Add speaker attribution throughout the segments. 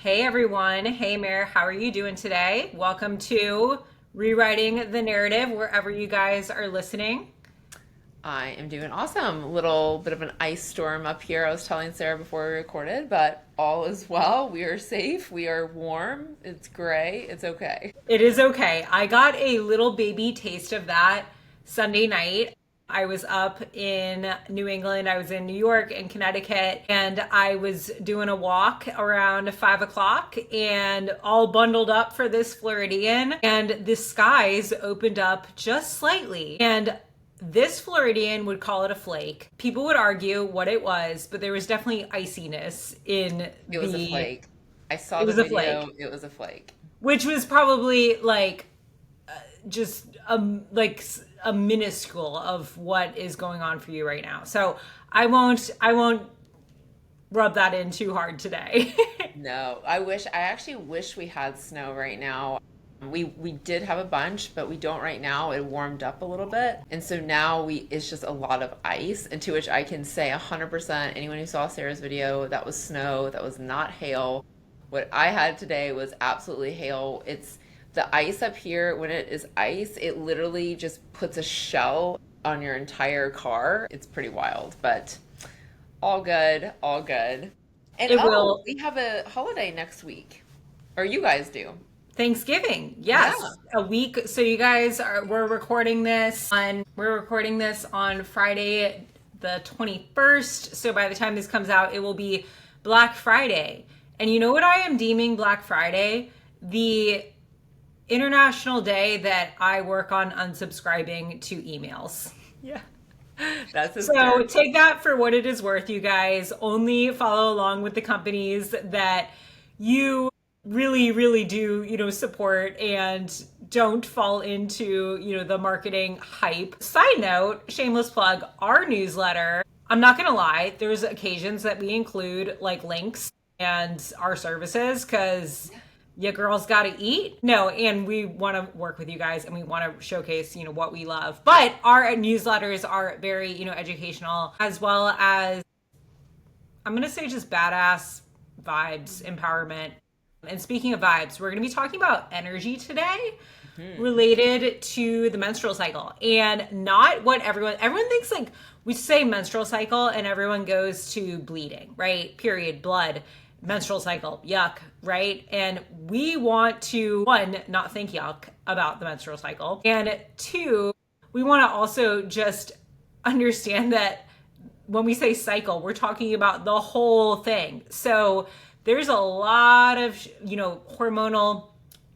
Speaker 1: Hey everyone. Hey Mare, how are you doing today? Welcome to Rewriting the Narrative, wherever you guys are listening.
Speaker 2: I am doing awesome. A little bit of an ice storm up here. I was telling Sarah before we recorded, but all is well. We are safe. We are warm. It's gray. It's okay.
Speaker 1: It is okay. I got a little baby taste of that Sunday night. I was up in New England. I was in New York and Connecticut, and I was doing a walk around 5 o'clock and all bundled up for this Floridian. And the skies opened up just slightly. And this Floridian would call it a flake. People would argue what it was, but there was definitely iciness in
Speaker 2: It was a flake. I saw
Speaker 1: it
Speaker 2: the
Speaker 1: was a flake,
Speaker 2: video. It was a flake.
Speaker 1: which was probably like just a minuscule of what is going on for you right now. So I won't rub that in too hard today.
Speaker 2: No, I actually wish we had snow right now. We did have a bunch, but we don't right now. It warmed up a little bit. And so now it's just a lot of ice, and to which I can say 100% anyone who saw Sarah's video, that was snow, that was not hail. What I had today was absolutely hail. It's the ice up here, when it is ice, it literally just puts a shell on your entire car. It's pretty wild, but all good, all good. And
Speaker 1: It
Speaker 2: oh,
Speaker 1: will.
Speaker 2: we have a holiday next week. Or you guys do.
Speaker 1: Thanksgiving,
Speaker 2: Yeah.
Speaker 1: yes, a week. So you guys are we're recording this on Friday the 21st. So by the time this comes out, it will be Black Friday. And you know what I am deeming Black Friday? The international day that I work on unsubscribing to emails.
Speaker 2: Yeah. That's
Speaker 1: So
Speaker 2: hysterical.
Speaker 1: take that for what it is worth, you guys. Only follow along with the companies that you really, really do, support, and don't fall into, the marketing hype. Side note, shameless plug, our newsletter. I'm not going to lie, there's occasions that we include like links and our services because you girls got to eat. No, and we want to work with you guys and we want to showcase, what we love. But our newsletters are very, educational, as well as, I'm going to say, just badass vibes, empowerment. And speaking of vibes, we're going to be talking about energy today
Speaker 2: Hmm.
Speaker 1: related to the menstrual cycle, and not what everyone thinks. Like, we say menstrual cycle and everyone goes to bleeding, right? Period, blood, menstrual cycle, yuck, right? And we want to, one, not think yuck about the menstrual cycle, and two, we want to also just understand that when we say cycle, we're talking about the whole thing. So there's a lot of, hormonal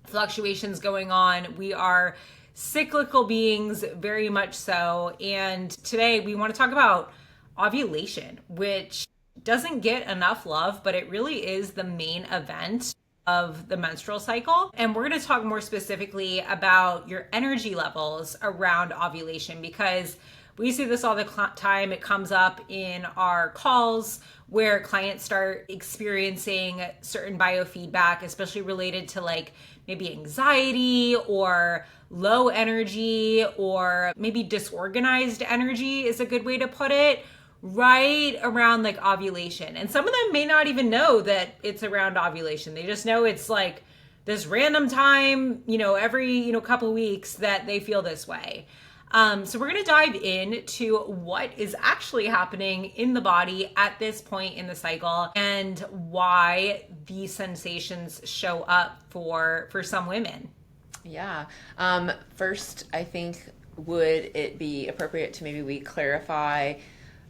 Speaker 1: fluctuations going on. We are cyclical beings, very much so. And today we want to talk about ovulation, which doesn't get enough love, but it really is the main event of the menstrual cycle. And we're going to talk more specifically about your energy levels around ovulation, because we see this all the time. It comes up in our calls where clients start experiencing certain biofeedback, especially related to like maybe anxiety or low energy, or maybe disorganized energy is a good way to put it, right around like ovulation. And some of them may not even know that it's around ovulation. They just know it's like this random time, every, couple of weeks that they feel this way. So we're going to dive into what is actually happening in the body at this point in the cycle, and why these sensations show up for some women.
Speaker 2: Yeah. First, I think would it be appropriate to maybe we clarify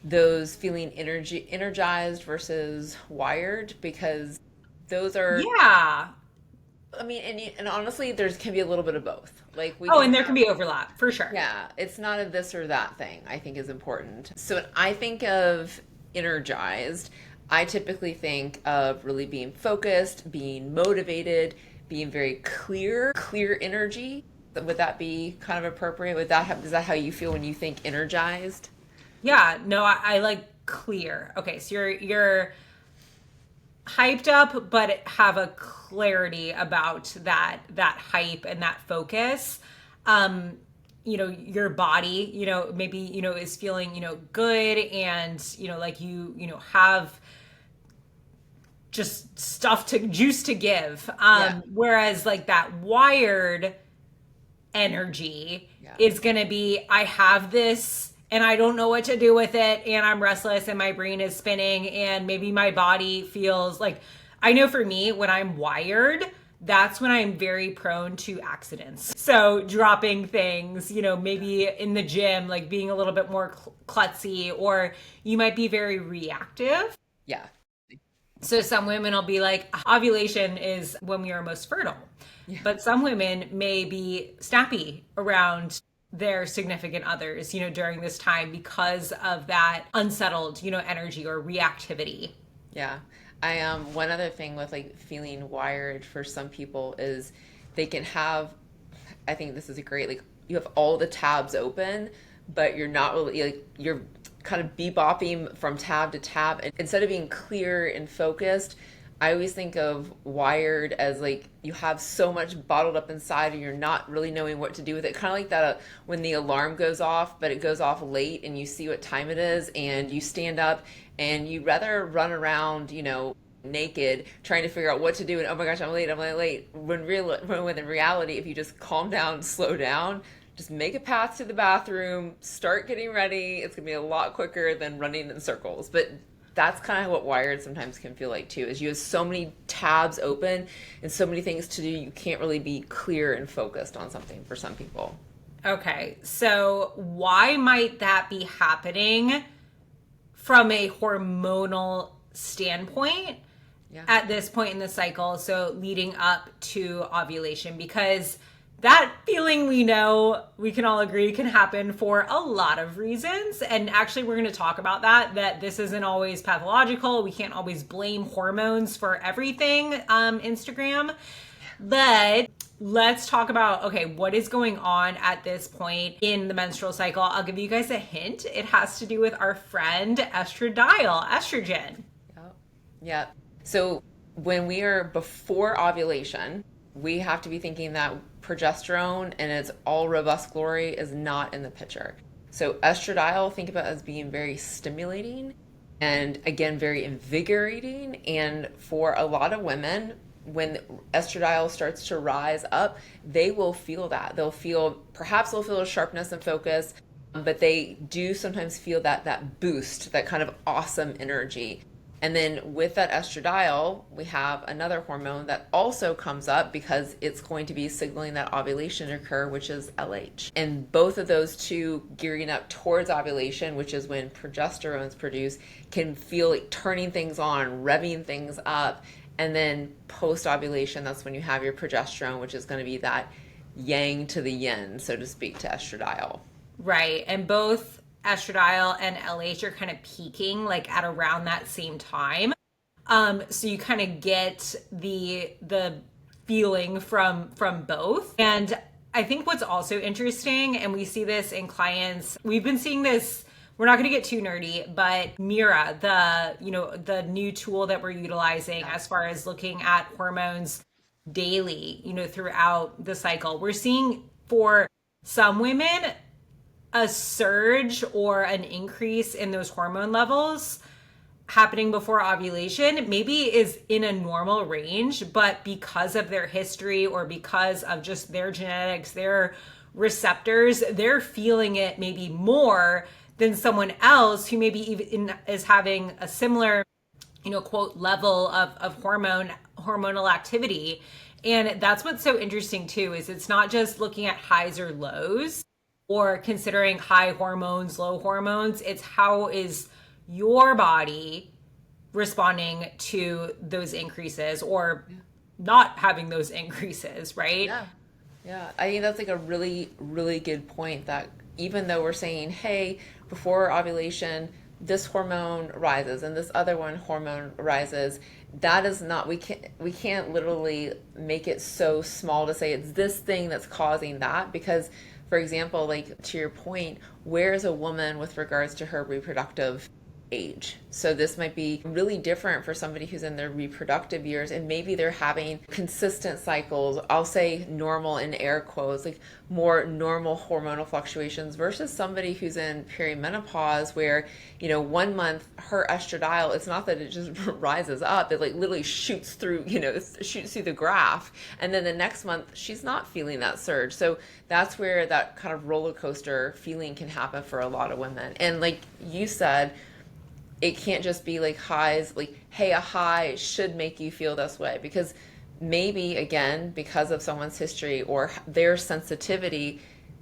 Speaker 2: those feeling energized versus wired, because those are,
Speaker 1: Yeah.
Speaker 2: I mean, and honestly, there's can be a little bit of both. Like we
Speaker 1: Oh,
Speaker 2: can
Speaker 1: and there can
Speaker 2: have,
Speaker 1: be overlap for sure.
Speaker 2: yeah, it's not a this or that thing, I think is important. So when I think of energized, I typically think of really being focused, being motivated, being very clear energy. Would that be kind of appropriate? Is that how you feel when you think energized?
Speaker 1: Yeah. No, I like clear. Okay, so you're hyped up, but have a clarity about that hype and that focus. um your body, maybe, is feeling, good, and like you have just stuff to juice to give.
Speaker 2: Yeah.
Speaker 1: Whereas like that wired energy
Speaker 2: Yeah.
Speaker 1: is going to be, I have this and I don't know what to do with it, and I'm restless and my brain is spinning, and maybe my body feels like, I know for me, when I'm wired, that's when I'm very prone to accidents. So dropping things, maybe in the gym, like being a little bit more klutzy, or you might be very reactive.
Speaker 2: Yeah.
Speaker 1: So some women will be like, ovulation is when we are most fertile.
Speaker 2: Yeah.
Speaker 1: But some women may be snappy around their significant others, during this time because of that unsettled, energy or reactivity.
Speaker 2: Yeah. One other thing with like feeling wired for some people is they can have, I think this is a great, like you have all the tabs open, but you're not really like, you're kind of bebopping from tab to tab. And instead of being clear and focused, I always think of wired as like you have so much bottled up inside and you're not really knowing what to do with it. Kind of like that when the alarm goes off, but it goes off late and you see what time it is and you stand up and you'd rather run around, naked trying to figure out what to do, and oh my gosh, I'm late. When in reality, if you just calm down, slow down, just make a path to the bathroom, start getting ready, it's gonna be a lot quicker than running in circles. But that's kind of what wired sometimes can feel like too, is you have so many tabs open and so many things to do, you can't really be clear and focused on something for some people.
Speaker 1: Okay, so why might that be happening from a hormonal standpoint?
Speaker 2: Yeah.
Speaker 1: At this point in the cycle, so leading up to ovulation? Because that feeling, we know, we can all agree, can happen for a lot of reasons. And actually, we're going to talk about that this isn't always pathological. We can't always blame hormones for everything, Instagram. But let's talk about, okay, what is going on at this point in the menstrual cycle? I'll give you guys a hint. It has to do with our friend estradiol, estrogen.
Speaker 2: Yep. Yeah. So when we are before ovulation, we have to be thinking that progesterone and its all robust glory is not in the picture. So estradiol, think about as being very stimulating and again, very invigorating. And for a lot of women, when estradiol starts to rise up, they will feel that. Perhaps they'll feel a sharpness and focus, but they do sometimes feel that boost, that kind of awesome energy. And then with that estradiol, we have another hormone that also comes up because it's going to be signaling that ovulation occur, which is LH. And both of those two gearing up towards ovulation, which is when progesterone is produced, can feel like turning things on, revving things up. And then post ovulation, that's when you have your progesterone, which is going to be that yang to the yin, so to speak, to estradiol.
Speaker 1: Right. And both estradiol and LH are kind of peaking like at around that same time. So you kind of get the feeling from both. And I think what's also interesting, and we see this in clients, we've been seeing this, we're not going to get too nerdy, but Mira, the new tool that we're utilizing as far as looking at hormones daily, throughout the cycle, we're seeing for some women a surge or an increase in those hormone levels happening before ovulation maybe is in a normal range, but because of their history or because of just their genetics, their receptors, they're feeling it maybe more than someone else who maybe even is having a similar, quote, level of hormonal activity. And that's what's so interesting too, is it's not just looking at highs or lows or considering high hormones, low hormones. It's how is your body responding to those increases or not having those increases, right?
Speaker 2: Yeah. Yeah. I think that's like a really, really good point, that even though we're saying, hey, before ovulation, this hormone rises and this other hormone rises, that is not, we can't literally make it so small to say it's this thing that's causing that, because for example, like to your point, where is a woman with regards to her reproductive age. So this might be really different for somebody who's in their reproductive years, and maybe they're having consistent cycles. I'll say normal in air quotes, like more normal hormonal fluctuations versus somebody who's in perimenopause where, 1 month her estradiol, it's not that it just rises up, it like literally shoots through, shoots through the graph. And then the next month she's not feeling that surge. So that's where that kind of roller coaster feeling can happen for a lot of women. And like you said, it can't just be like highs, like, hey, a high should make you feel this way. Because maybe, again, because of someone's history or their sensitivity,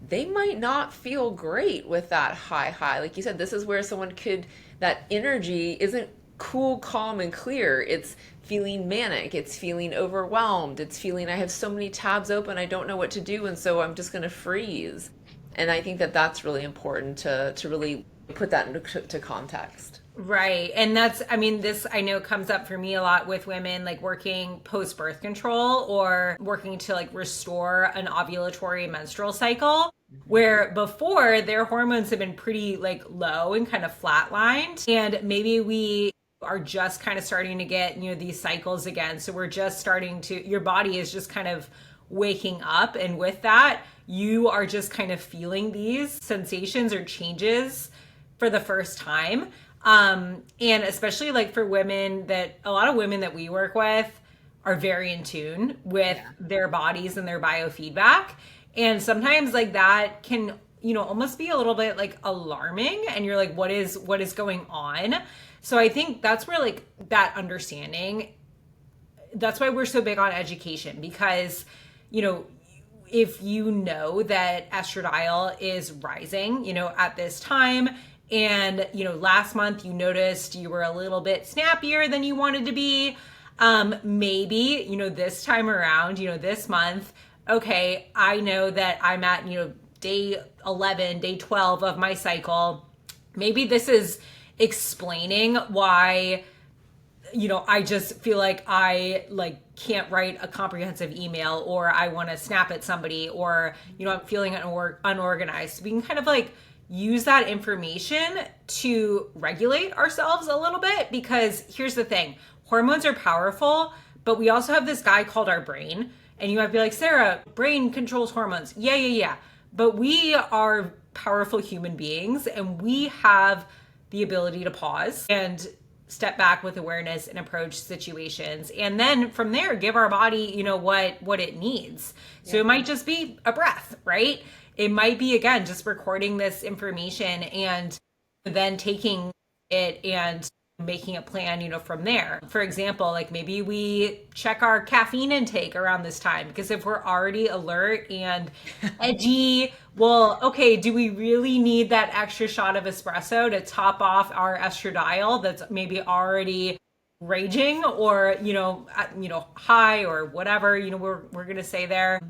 Speaker 2: they might not feel great with that high. Like you said, this is where someone could, that energy isn't cool, calm, and clear. It's feeling manic. It's feeling overwhelmed. It's feeling I have so many tabs open, I don't know what to do, and so I'm just going to freeze. And I think that that's really important to really put that into context.
Speaker 1: Right. And that's, I mean, this I know comes up for me a lot with women like working post birth control or working to like restore an ovulatory menstrual cycle, where before their hormones have been pretty like low and kind of flatlined. And maybe we are just kind of starting to get, these cycles again. So we're just starting to, your body is just kind of waking up. And with that, you are just kind of feeling these sensations or changes for the first time. And especially like for women, that a lot of women that we work with are very in tune with their bodies and their biofeedback. And sometimes like that can, almost be a little bit like alarming, and you're like, what is going on? So I think that's where like that understanding, that's why we're so big on education, because, if you know that estradiol is rising, at this time, and, last month you noticed you were a little bit snappier than you wanted to be. Maybe, this time around, this month, okay, I know that I'm at, day 11, day 12 of my cycle. Maybe this is explaining why, I just feel like I can't write a comprehensive email, or I want to snap at somebody, or, I'm feeling unorganized. We can kind of like use that information to regulate ourselves a little bit, because here's the thing, hormones are powerful, but we also have this guy called our brain. And you might be like, Sarah, brain controls hormones. Yeah. But we are powerful human beings, and we have the ability to pause and step back with awareness and approach situations. And then from there, give our body, what it needs. So it might just be a breath, right? It might be, again, just recording this information and then taking it and making a plan, from there. For example, like maybe we check our caffeine intake around this time, because if we're already alert and edgy, well, okay, do we really need that extra shot of espresso to top off our estradiol that's maybe already raging, or, high, or whatever, we're going to say there.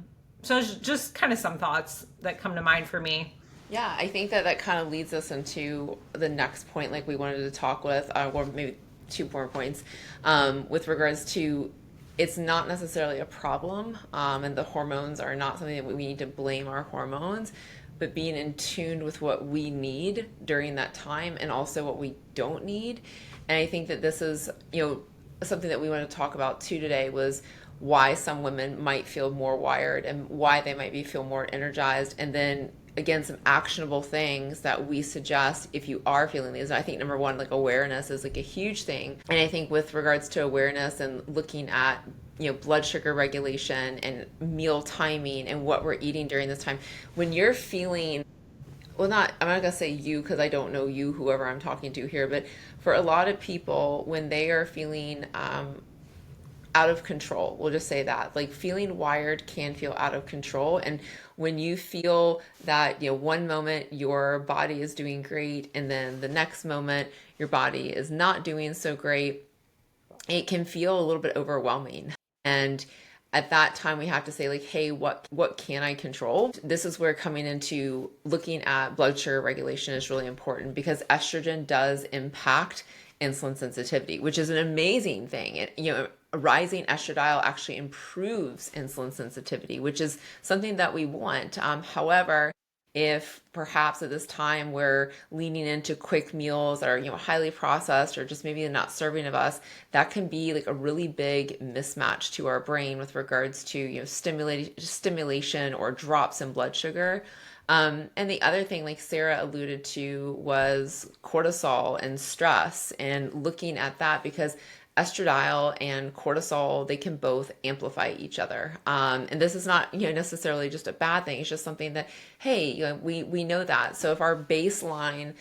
Speaker 1: So just kind of some thoughts that come to mind for me.
Speaker 2: Yeah, I think that kind of leads us into the next point, like we wanted to talk with, or maybe two more points, with regards to it's not necessarily a problem, and the hormones are not something that we need to blame our hormones, but being in tune with what we need during that time and also what we don't need. And I think that this is, something that we want to talk about too today, was why some women might feel more wired and why they might feel more energized, and then again, some actionable things that we suggest if you are feeling these. And I think number one, like awareness is like a huge thing. And I think with regards to awareness and looking at, blood sugar regulation and meal timing and what we're eating during this time, when you're feeling, I'm not gonna say you, because I don't know you, whoever I'm talking to here, but for a lot of people, when they are feeling out of control, we'll just say that, like feeling wired can feel out of control. And when you feel that, one moment your body is doing great, and then the next moment your body is not doing so great, it can feel a little bit overwhelming. And at that time, we have to say, like, hey, what can I control? This is where coming into looking at blood sugar regulation is really important, because estrogen does impact insulin sensitivity, which is an amazing thing. Rising estradiol actually improves insulin sensitivity, which is something that we want. However, if perhaps at this time we're leaning into quick meals that are, highly processed or just maybe not serving of us, that can be like a really big mismatch to our brain with regards to, stimulation or drops in blood sugar. And the other thing, like Sarah alluded to, was cortisol and stress, and looking at that because estradiol and cortisol, they can both amplify each other. And this is not, necessarily just a bad thing. It's just something that, hey, we know that. So if our baseline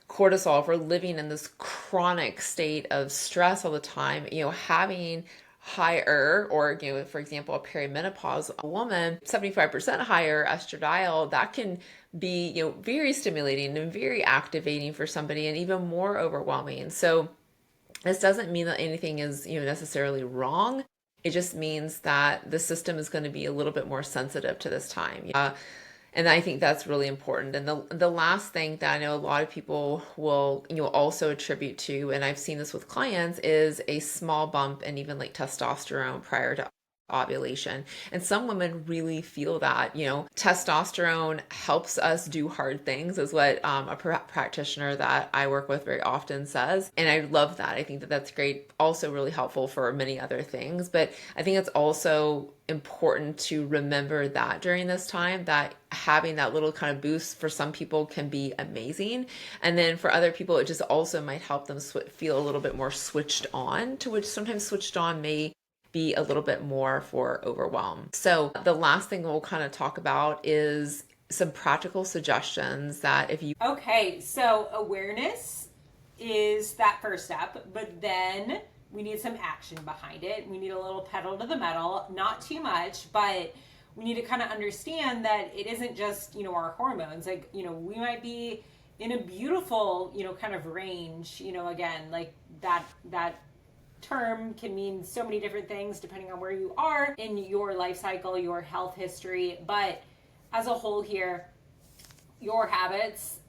Speaker 2: cortisol, if we're living in this chronic state of stress all the time, having higher, or for example, a perimenopause woman, 75% higher estradiol, that can be, very stimulating and very activating for somebody, and even more overwhelming. So this doesn't mean that anything is, necessarily wrong. It just means that the system is going to be a little bit more sensitive to this time. And I think that's really important. And the last thing that I know a lot of people will, also attribute to, and I've seen this with clients, is a small bump in even like testosterone prior to ovulation. And some women really feel that, testosterone helps us do hard things, is what a practitioner that I work with very often says. And I love that. I think that that's great. Also really helpful for many other things. But I think it's also important to remember that during this time, that having that little kind of boost for some people can be amazing. And then for other people, it just also might help them feel a little bit more switched on, to which sometimes switched on may be a little bit more for overwhelm. So the last thing we'll kind of talk about is some practical suggestions that if you...
Speaker 1: Okay, so awareness is that first step, but then we need some action behind it. We need a little pedal to the metal, not too much, but we need to kind of understand that it isn't just, our hormones. Like, we might be in a beautiful, kind of range, again, like that term can mean so many different things depending on where you are in your life cycle, your health history. But as a whole here, your habits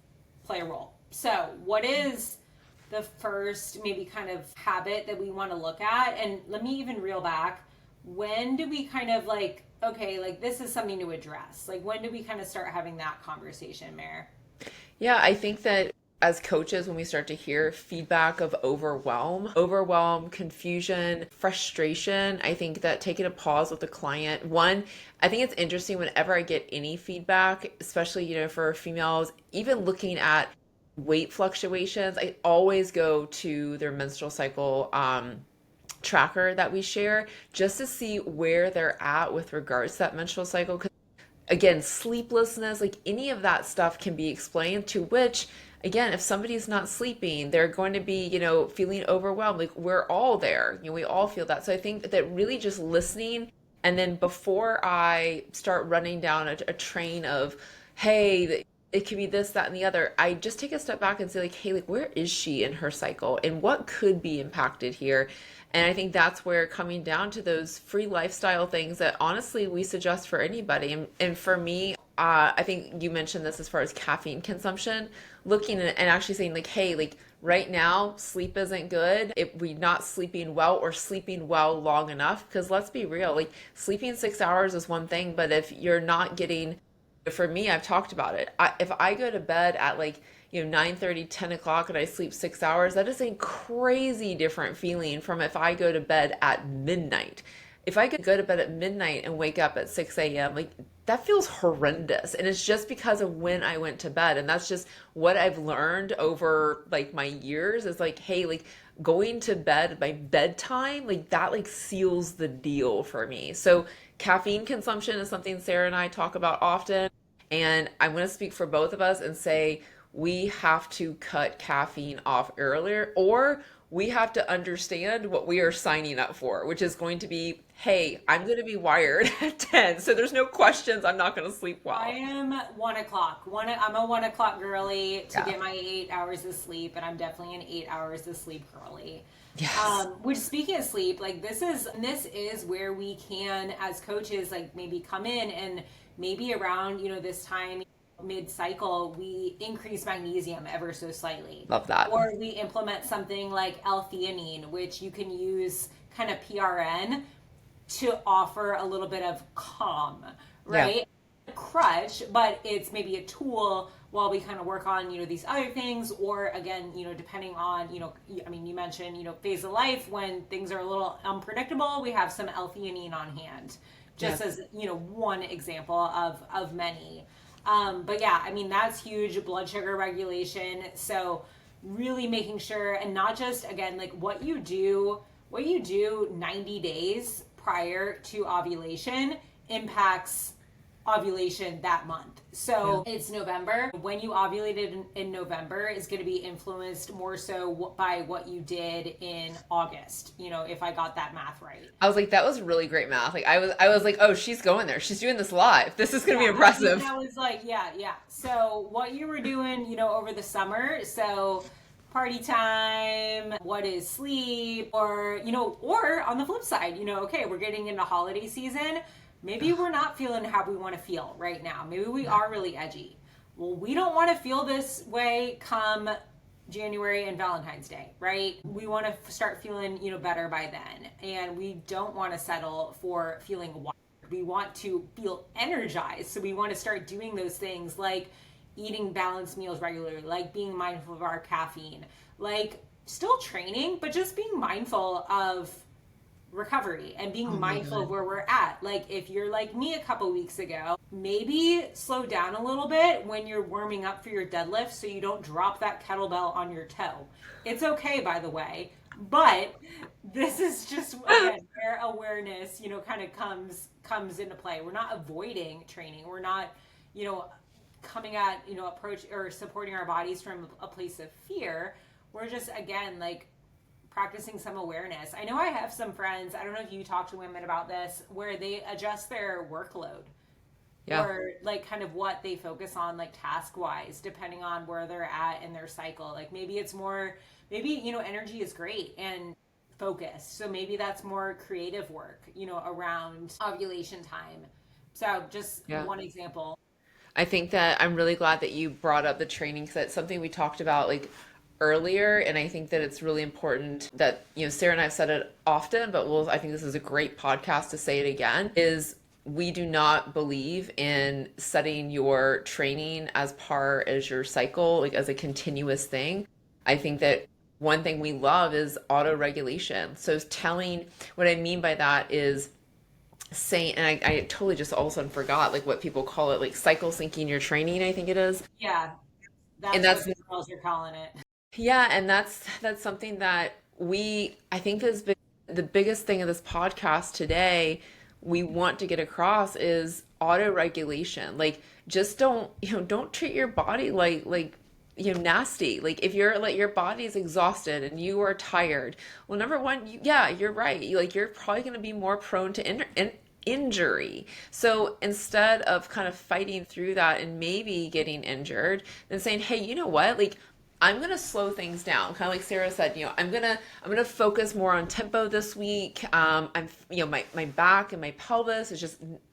Speaker 1: play a role. So what is the first maybe kind of habit that we want to look at? And let me even reel back. When do we kind of like, okay, like this is something to address? Like when do we kind of start having that conversation, Mare?
Speaker 2: Yeah, I think that as coaches, when we start to hear feedback of overwhelm, confusion, frustration, I think that taking a pause with the client, one, I think it's interesting whenever I get any feedback, especially, for females, even looking at weight fluctuations, I always go to their menstrual cycle tracker that we share, just to see where they're at with regards to that menstrual cycle. 'Cause again, sleeplessness, like any of that stuff can be explained, to which, again, if somebody's not sleeping, they're going to be, feeling overwhelmed. Like we're all there, we all feel that. So I think that really just listening, and then before I start running down a train of, hey, it could be this, that, and the other, I just take a step back and say like, hey, like where is she in her cycle and what could be impacted here? And I think that's where coming down to those free lifestyle things that honestly we suggest for anybody. And for me, I think you mentioned this as far as caffeine consumption, looking at, and actually saying like, hey, like right now, sleep isn't good. If we're not sleeping well or sleeping well long enough, because let's be real, like sleeping 6 hours is one thing, but if you're not getting, for me, I've talked about it. If I go to bed at like, 9:30, 10 o'clock and I sleep 6 hours, that is a crazy different feeling from if I go to bed at midnight. If I could go to bed at midnight and wake up at 6 a.m., like that feels horrendous. And it's just because of when I went to bed. And that's just what I've learned over like my years is like, hey, like going to bed by bedtime, like that like seals the deal for me. So caffeine consumption is something Sarah and I talk about often. And I'm going to speak for both of us and say, we have to cut caffeine off earlier, or we have to understand what we are signing up for, which is going to be, hey, I'm going to be wired at 10. So there's no questions. I'm not going to sleep well.
Speaker 1: I am 1 o'clock. I'm a 1 o'clock girly to
Speaker 2: Yeah.
Speaker 1: get my 8 hours of sleep, and I'm definitely an 8 hours of sleep girly.
Speaker 2: Yes.
Speaker 1: Which, speaking of sleep, like this is where we can, as coaches, like maybe come in and maybe around this time mid-cycle we increase magnesium ever so slightly.
Speaker 2: Love that.
Speaker 1: Or we implement something like L-theanine, which you can use kind of PRN to offer a little bit of calm, right? crutch, but it's maybe a tool while we kind of work on, these other things. Or again, depending on, I mean, you mentioned, phase of life when things are a little unpredictable, we have some L-theanine on hand, just
Speaker 2: Yeah.
Speaker 1: as, one example of many. But yeah, I mean, that's huge. Blood sugar regulation. So really making sure, and not just, again, like what you do 90 days prior to ovulation impacts ovulation that month.
Speaker 2: Yeah.
Speaker 1: So it's November. When you ovulated in November is going to be influenced more so by what you did in August, if I got that math right.
Speaker 2: I was like, that was really great math. Like I was like, oh, she's going there. She's doing this live. This is gonna be
Speaker 1: Yeah,
Speaker 2: impressive.
Speaker 1: I was like, yeah, yeah. So what you were doing, over the summer, so party time, what is sleep, or or on the flip side, okay, we're getting into holiday season. Maybe we're not feeling how we want to feel right now. Maybe we
Speaker 2: Yeah.
Speaker 1: are really edgy. Well, we don't want to feel this way come January and Valentine's Day, right? We want to start feeling, better by then. And we don't want to settle for feeling wired. We want to feel energized. So we want to start doing those things like eating balanced meals regularly, like being mindful of our caffeine, like still training, but just being mindful of recovery and being
Speaker 2: Oh my
Speaker 1: mindful of
Speaker 2: God.
Speaker 1: where we're at. Like if you're like me a couple weeks ago, maybe slow down a little bit when you're warming up for your deadlift so you don't drop that kettlebell on your toe. It's okay, by the way, but this is just again where awareness, kind of comes into play. We're not avoiding training. We're not, you know, coming at, approach or supporting our bodies from a place of fear. We're just again like practicing some awareness. I know I have some friends, I don't know if you talk to women about this, where they adjust their workload
Speaker 2: Yeah.
Speaker 1: or like kind of what they focus on, like task wise, depending on where they're at in their cycle. Like maybe it's more, maybe, energy is great and focused. So maybe that's more creative work, around ovulation time. So just
Speaker 2: Yeah.
Speaker 1: one example.
Speaker 2: I think that I'm really glad that you brought up the training because that's something we talked about like earlier. And I think that it's really important that, Sarah and I've said it often, but I think this is a great podcast to say it again, is we do not believe in setting your training as part as your cycle, like as a continuous thing. I think that one thing we love is auto regulation. So telling, what I mean by that is saying, and I totally just all of a sudden forgot like what people call it, like cycle syncing your training, I think it is.
Speaker 1: Yeah,
Speaker 2: And
Speaker 1: that's what
Speaker 2: that's,
Speaker 1: the girls are calling it.
Speaker 2: yeah, and that's something that I think is the biggest thing of this podcast today we want to get across is auto regulation. Like just don't treat your body like nasty. Like if you're like your body's exhausted and you are tired, well, number one, yeah, you're right. You're probably going to be more prone to injury. So instead of kind of fighting through that and maybe getting injured, then saying, hey, you know what? Like I'm gonna slow things down, kind of like Sarah said. I'm gonna focus more on tempo this week. I'm my back and my pelvis is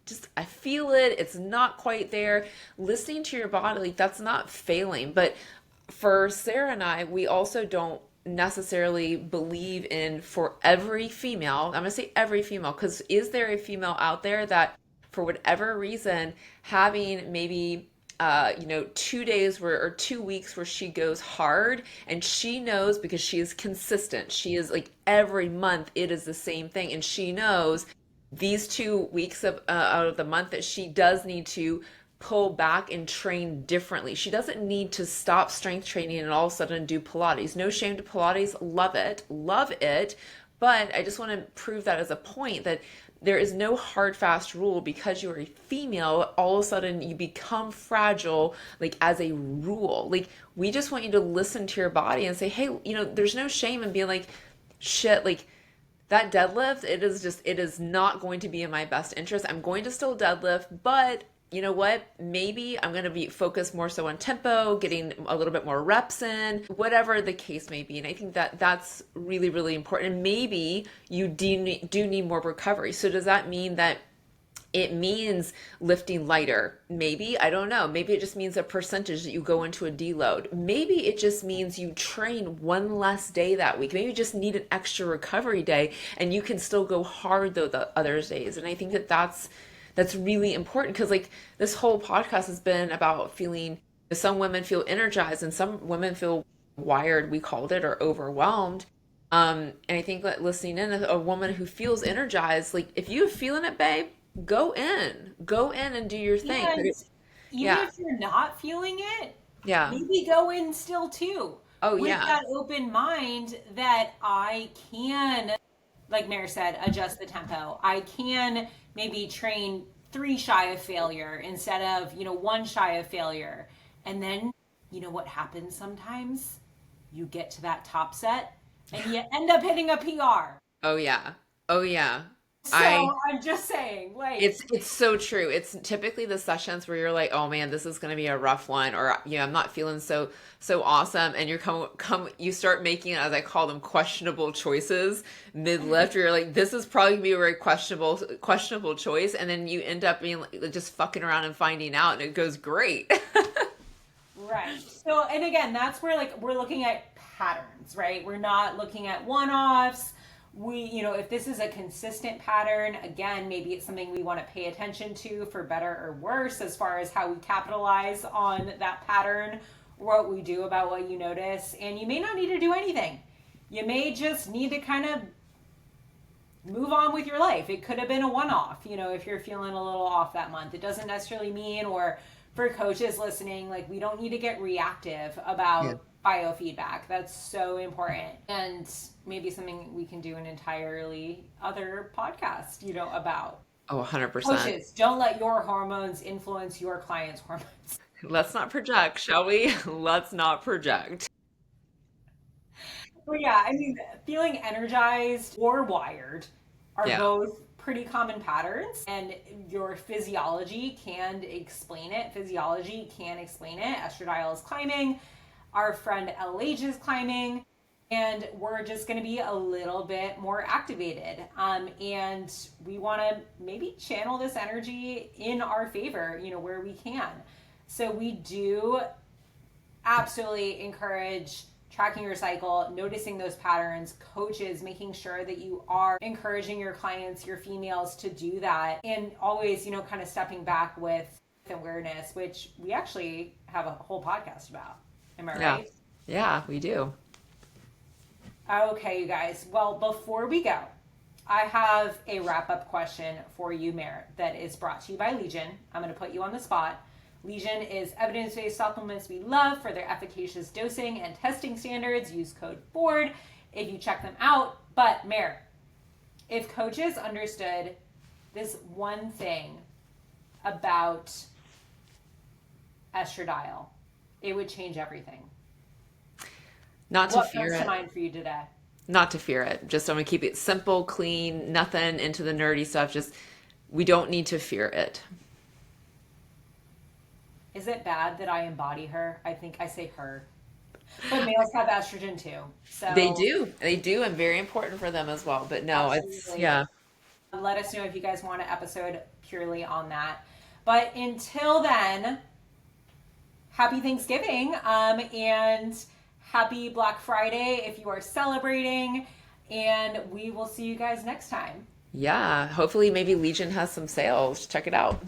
Speaker 2: just I feel it. It's not quite there. Listening to your body, like that's not failing. But for Sarah and I, we also don't necessarily believe in for every female. I'm gonna say every female because is there a female out there that for whatever reason having maybe 2 days where or 2 weeks where she goes hard and she knows because she is consistent. She is like every month it is the same thing and she knows these 2 weeks of out of the month that she does need to pull back and train differently. She doesn't need to stop strength training and all of a sudden do Pilates. No shame to Pilates. Love it. Love it. But I just want to prove that as a point that there is no hard fast rule because you're a female all of a sudden you become fragile like as a rule. Like we just want you to listen to your body and say, hey, there's no shame in being like, shit, like that deadlift, it is not going to be in my best interest. I'm going to still deadlift, but you know what? Maybe I'm going to be focused more so on tempo, getting a little bit more reps in, whatever the case may be. And I think that that's really, really important. And maybe you do need more recovery. So does that mean that it means lifting lighter? Maybe, I don't know. Maybe it just means a percentage that you go into a deload. Maybe it just means you train one less day that week. Maybe you just need an extra recovery day and you can still go hard though the other days. And I think that that's really important because like this whole podcast has been about feeling, some women feel energized and some women feel wired, we called it, or overwhelmed. And I think that listening in, a woman who feels energized, like if you're feeling it, babe, go in and do your thing. But
Speaker 1: And
Speaker 2: it,
Speaker 1: even
Speaker 2: yeah,
Speaker 1: if you're not feeling it,
Speaker 2: yeah.
Speaker 1: maybe go in still too,
Speaker 2: Oh
Speaker 1: with
Speaker 2: yeah.
Speaker 1: that open mind that I can, like Mary said, adjust the tempo. I can maybe train three shy of failure instead of, one shy of failure. And then, what happens sometimes? You get to that top set and you end up hitting a PR.
Speaker 2: Oh yeah. Oh yeah. I
Speaker 1: So I'm just saying, like,
Speaker 2: It's so true. It's typically the sessions where you're like, "Oh man, this is going to be a rough one," or I'm not feeling so awesome, and you you start making, as I call them, questionable choices mid lift. You're like, "This is probably gonna be a very questionable choice," and then you end up being like, just fucking around and finding out, and it goes great.
Speaker 1: right. So, and again, that's where like we're looking at patterns, right? We're not looking at one offs. If this is a consistent pattern, again, maybe it's something we want to pay attention to for better or worse as far as how we capitalize on that pattern, what we do about what you notice. And you may not need to do anything. You may just need to kind of move on with your life. It could have been a one off, if you're feeling a little off that month. It doesn't necessarily mean, or for coaches listening, like we don't need to get reactive
Speaker 2: Yeah.
Speaker 1: about biofeedback. That's so important. And maybe something we can do an entirely other podcast, about.
Speaker 2: Oh, 100%.
Speaker 1: Coaches, don't let your hormones influence your clients' hormones.
Speaker 2: Let's not project, shall we? Let's not project.
Speaker 1: But yeah, I mean, feeling energized or wired are
Speaker 2: Yeah.
Speaker 1: both pretty common patterns, and your physiology can explain it. Physiology can explain it. Estradiol is climbing, our friend LH is climbing, and we're just going to be a little bit more activated. And we want to maybe channel this energy in our favor, where we can. So we do absolutely encourage tracking your cycle, noticing those patterns, coaches making sure that you are encouraging your clients, your females, to do that, and always, kind of stepping back with awareness, which we actually have a whole podcast about. Am I
Speaker 2: Yeah.
Speaker 1: right?
Speaker 2: Yeah, we do.
Speaker 1: Okay, you guys. Well, before we go, I have a wrap up question for you, Meredith, that is brought to you by Legion. I'm going to put you on the spot. Legion is evidence-based supplements we love for their efficacious dosing and testing standards. Use code BOARD if you check them out. But Mer, if coaches understood this one thing about estradiol, it would change everything.
Speaker 2: Not to
Speaker 1: What
Speaker 2: fear
Speaker 1: comes to
Speaker 2: it.
Speaker 1: mind for you today?
Speaker 2: Not to fear it. Just I'm gonna keep it simple, clean, nothing into the nerdy stuff. Just we don't need to fear it.
Speaker 1: Is it bad that I embody her? I think I say her. But males have estrogen too.
Speaker 2: They
Speaker 1: So
Speaker 2: do. They do, and very important for them as well. But no, it's
Speaker 1: absolutely.
Speaker 2: yeah.
Speaker 1: Let us know if you guys want an episode purely on that. But until then, happy Thanksgiving, and happy Black Friday if you are celebrating. And we will see you guys next time.
Speaker 2: Yeah. Hopefully maybe Legion has some sales. Check it out.